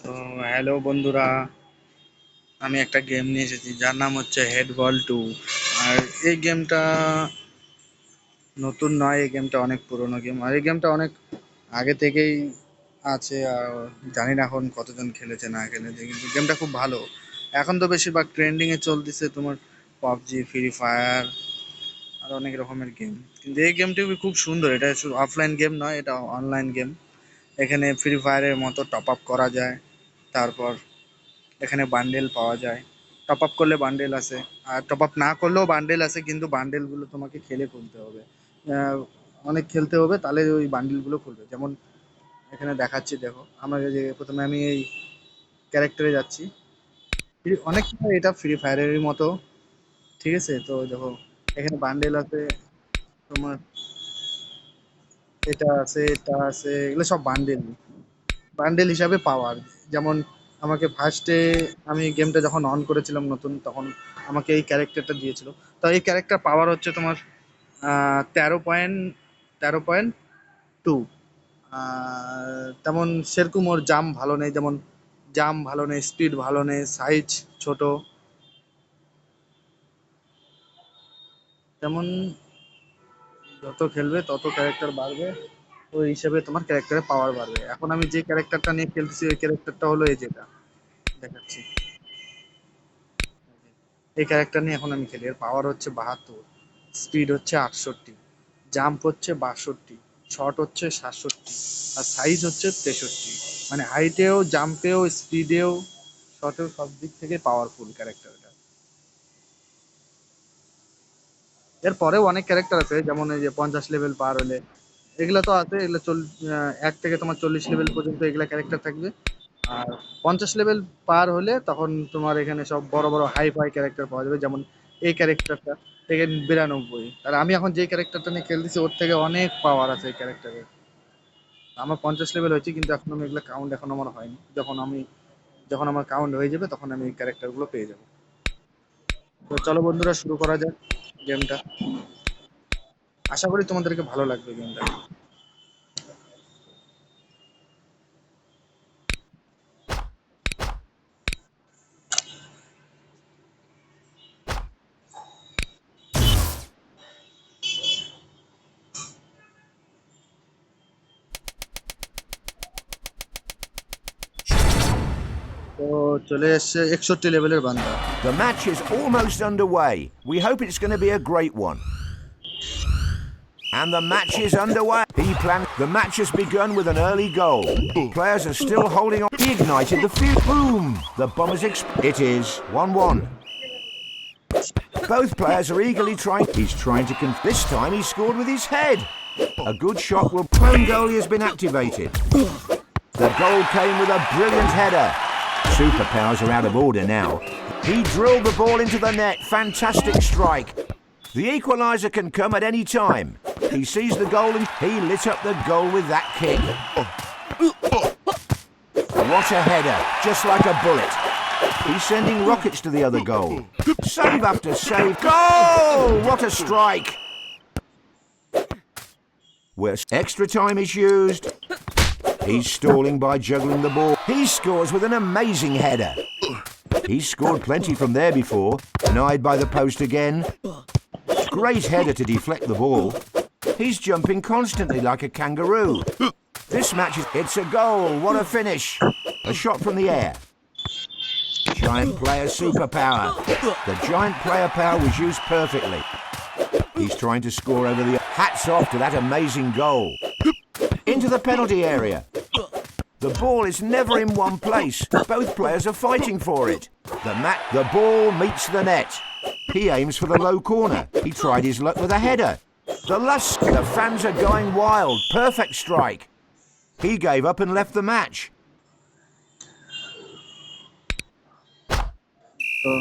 তো হ্যালো বন্ধুরা, আমি একটা গেম নিয়ে এসেছি যার নাম হচ্ছে হেডবল 2। আর এই গেমটা নতুন নয়, এই গেমটা অনেক পুরনো গেম। আর এই গেমটা অনেক আগে থেকেই আছে। আর জানি না এখন কতজন খেলেছে না খেলেছে, কিন্তু গেমটা খুব ভালো। এখন তো বেশিরভাগ ট্রেন্ডিংয়ে চলতেছে তোমার পাবজি, ফ্রি ফায়ার আর অনেক রকমের গেম। কিন্তু এই গেমটি খুব সুন্দর। এটা শুধু অফলাইন গেম নয়, এটা অনলাইন গেম। এখানে ফ্রি ফায়ারের মতো টপ আপ করা যায়। তারপর এখানে বান্ডেল পাওয়া যায়। টপ আপ করলে বান্ডেল আসে, আর টপ আপ না করলেও বান্ডেল আসে, কিন্তু বান্ডেলগুলো তোমাকে খেলে খুলতে হবে। আহ, অনেক খেলতে হবে, তাহলে ওই বান্ডেলগুলো খুলবে। যেমন এখানে দেখাচ্ছি, দেখো আমরা যে প্রথমে আমি এই ক্যারেক্টারে যাচ্ছি। অনেক এটা ফ্রি ফায়ারের মতো, ঠিক আছে? তো দেখো এখানে বান্ডেল আছে তোমার, এটা আছে, এটা আছে, এগুলো সব বান্ডেল। বান্ডেল হিসাবে পাওয়ার। যেমন আমাকে ফার্স্টে, আমি গেমটা যখন অন করেছিলাম নতুন, তখন আমাকে এই ক্যারেক্টারটা দিয়েছিল। তো এই ক্যারেক্টার পাওয়ার হচ্ছে তোমার 13.2। তেমন সেরকম ওর জাম্প ভালো নেই, যেমন জাম্প ভালো নেই, স্পিড ভালো নেই, সাইজ ছোট। তেমন যত খেলবে তত ক্যারেক্টার বাড়বে, ওই হিসেবে তোমার ক্যারেক্টারের পাওয়ার বাড়বে। এখন আমি যে ক্যারেক্টারটা নিয়ে খেলতেছি, ওই ক্যারেক্টারটা হলো এই যেটা দেখাচ্ছি। এই ক্যারেক্টার নিয়ে এখন আমি খেলি। এর পাওয়ার হচ্ছে 72, স্পিড হচ্ছে 68, জাম্প হচ্ছে 62, শট হচ্ছে 67, আর সাইজ হচ্ছে 63। মানে হাইটেও, জাম্পেও, স্পিডেও, শটেও, সব দিক থেকে পাওয়ারফুল ক্যারেক্টার এটা। এর পরেও অনেক ক্যারেক্টার আছে, যেমন এই যে 50 লেভেল পার হলে এগুলো তো আছে, এগুলো 1 থেকে তোমার 40 লেভেল পর্যন্ত এগুলা ক্যারেক্টার থাকবে। আর 50 লেভেল পার হলে তখন তোমার এখানে সব বড় বড় হাই ফাই ক্যারেক্টার পাওয়া যাবে। যেমন এই ক্যারেক্টারটা থেকে 92। আর আমি এখন যে ক্যারেক্টারটা নিয়ে খেলতেছি, ওর থেকে অনেক পাওয়ার আছে এই ক্যারেক্টারে। আমার 50 লেভেল হয়েছে, কিন্তু এখন আমি এগুলো কাউন্ট এখন আমার হয়নি। যখন আমার কাউন্ট হয়ে যাবে, তখন আমি এই ক্যারেক্টারগুলো পেয়ে যাবো। তো চলো বন্ধুরা, শুরু করা যাক গেমটা। আশা করি তোমাদেরকে ভালো লাগবে গেমটা। তো চলে এসছে 61 লেভেলের বান্দা। The match is almost underway. We hope it's going to be a great one. And the match is underway. The match has begun with an early goal. Players are still holding on. He ignited the fuse. Boom! The Bombers It is 1-1. Both players are eagerly trying. He's trying to this time he scored with his head. A good shot will. Clone goalie has been activated. The goal came with a brilliant header. Superpowers are out of order now. He drilled the ball into the net. Fantastic strike. The equaliser can come at any time. He sees the goal and he lit up the goal with that kick. What a header, just like a bullet. He's sending rockets to the other goal. Save after save. Goal! What a strike. Where extra time is used. He's stalling by juggling the ball. He scores with an amazing header. He's scored plenty from there before. Denied by the post again. Great header to deflect the ball. He's jumping constantly like a kangaroo. This match it's a goal. What a finish. A shot from the air. Giant player superpower. The giant player power was used perfectly. He's trying to score over the... Hats off to that amazing goal. Into the penalty area. The ball is never in one place. Both players are fighting for it. The ball meets the net. He aims for the low corner. He tried his luck with a header. The fans are going wild. Perfect strike. He gave up and left the match. তো